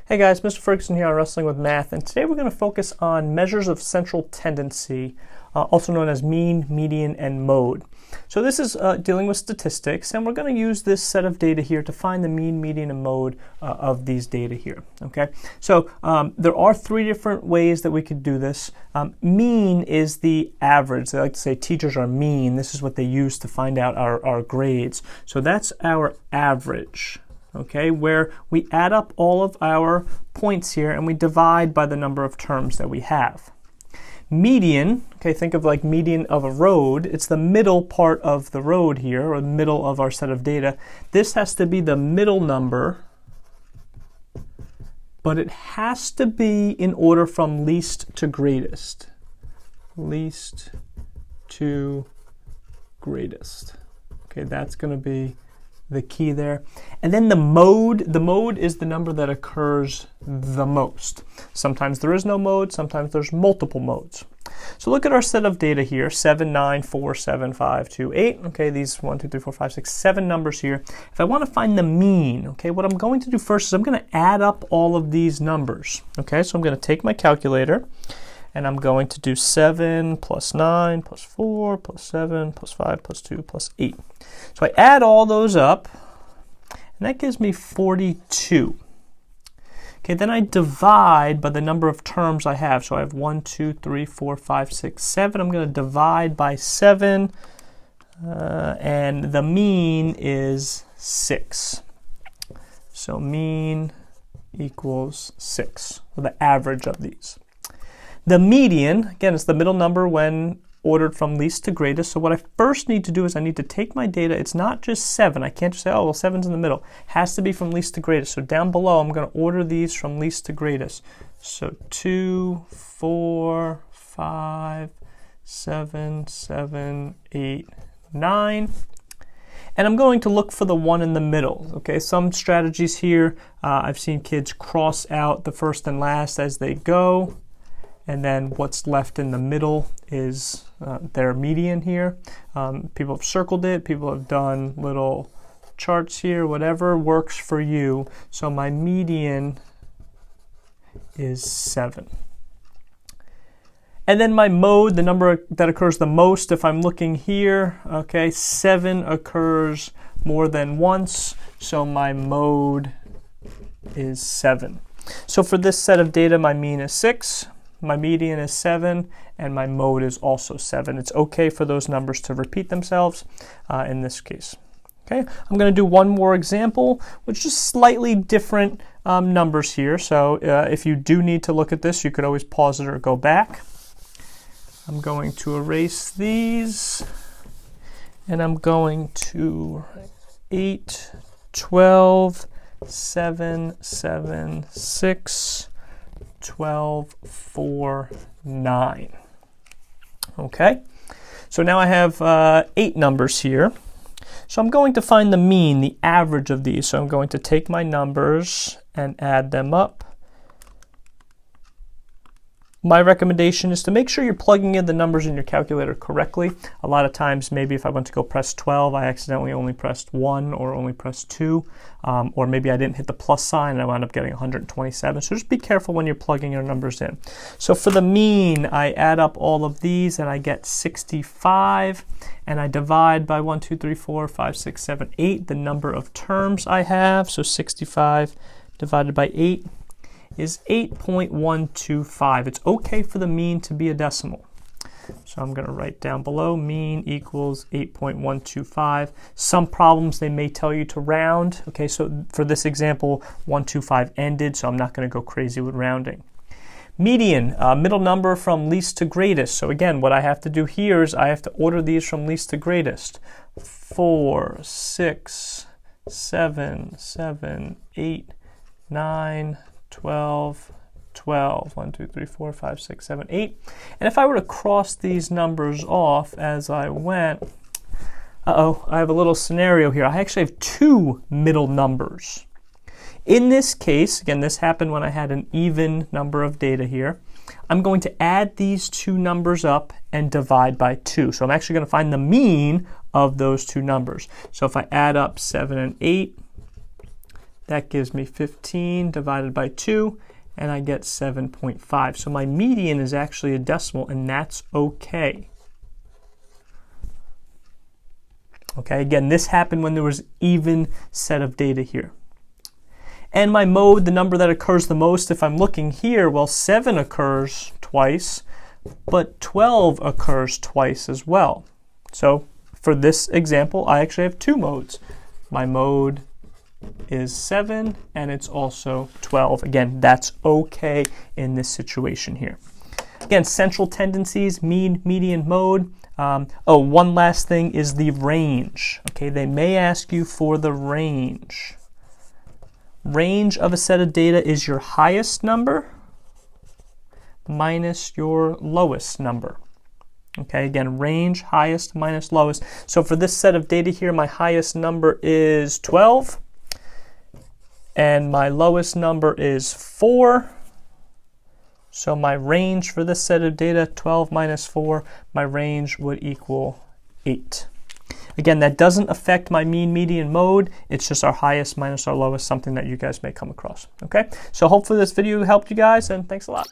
Hey guys, Mr. Ferguson here on Wrestling with Math, and today we're going to focus on measures of central tendency, also known as mean, median, and mode. So this is dealing with statistics, and we're going to use this set of data here to find the mean, median, and mode of these data here. Okay, so there are three different ways that we could do this. Mean is the average. They like to say teachers are mean. This is what they use to find out our grades. So that's our average. Okay, where we add up all of our points here and we divide by the number of terms that we have. Median, okay, think of like median of a road. It's the middle part of the road here, or the middle of our set of data. This has to be the middle number, but it has to be in order from least to greatest. Least to greatest. Okay, that's going to be the key there. And then the mode is the number that occurs the most. Sometimes there is no mode, sometimes there's multiple modes. So look at our set of data here, 7, 9, 4, 7, 5, 2, 8. Okay, these 1, 2, 3, 4, 5, 6, 7 numbers here. If I want to find the mean, okay, what I'm going to do first is I'm going to add up all of these numbers. Okay, so I'm going to take my calculator and I'm going to do 7 plus 9 plus 4 plus 7 plus 5 plus 2 plus 8. So I add all those up, and that gives me 42. Okay, then I divide by the number of terms I have. So I have 1, 2, 3, 4, 5, 6, 7. I'm going to divide by 7, and the mean is 6. So mean equals 6, or the average of these. The median, again, it's the middle number when ordered from least to greatest. So what I first need to do is I need to take my data. It's not just 7. I can't just say, oh, well, 7's in the middle. It has to be from least to greatest. So down below, I'm going to order these from least to greatest. So 2, 4, 5, 7, 7, 8, 9. And I'm going to look for the one in the middle. Okay, some strategies here. I've seen kids cross out the first and last as they go. And then what's left in the middle is their median here. People have circled it. People have done little charts here. Whatever works for you. So my median is 7. And then my mode, the number that occurs the most, if I'm looking here, okay, 7 occurs more than once. So my mode is 7. So for this set of data, my mean is 6. My median is 7, and my mode is also 7. It's okay for those numbers to repeat themselves in this case. Okay, I'm going to do one more example, which is slightly different numbers here. So if you do need to look at this, you could always pause it or go back. I'm going to erase these, and I'm going to 8, 12, 7, 7, 6, 12, 4, 9. Okay, so now I have 8 numbers here. So I'm going to find the mean, the average of these. So I'm going to take my numbers and add them up. My recommendation is to make sure you're plugging in the numbers in your calculator correctly. A lot of times, maybe if I went to go press 12, I accidentally only pressed 1 or only pressed 2, or maybe I didn't hit the plus sign and I wound up getting 127. So just be careful when you're plugging your numbers in. So for the mean, I add up all of these and I get 65, and I divide by 1, 2, 3, 4, 5, 6, 7, 8, the number of terms I have. So 65 divided by 8 is 8.125. It's okay for the mean to be a decimal. So I'm going to write down below, mean equals 8.125. Some problems, they may tell you to round. Okay, so for this example, 125 ended, so I'm not going to go crazy with rounding. Median, middle number from least to greatest. So again, what I have to do here is I have to order these from least to greatest. 4, 6, 7, 7, 8, 9, 12, 12, 1, 2, 3, 4, 5, 6, 7, 8. And if I were to cross these numbers off as I went, I have a little scenario here. I actually have 2 middle numbers. In this case, again, this happened when I had an even number of data here. I'm going to add these 2 numbers up and divide by 2. So I'm actually going to find the mean of those 2 numbers. So if I add up 7 and 8, That gives me 15 divided by 2, and I get 7.5. So my median is actually a decimal, and that's okay. Okay, again, this happened when there was even set of data here. And my mode, the number that occurs the most, if I'm looking here, well, 7 occurs twice, but 12 occurs twice as well. So for this example, I actually have 2 modes. My mode is 7, and it's also 12. Again, that's okay in this situation here. Again, central tendencies, mean, median, mode. One last thing is the range. Okay, they may ask you for the range. Range of a set of data is your highest number minus your lowest number. Okay, again, range, highest minus lowest. So for this set of data here, my highest number is 12, and my lowest number is 4. So my range for this set of data, 12 minus 4, my range would equal 8. Again, that doesn't affect my mean, median, mode. It's just our highest minus our lowest, something that you guys may come across. Okay, so hopefully this video helped you guys, and thanks a lot.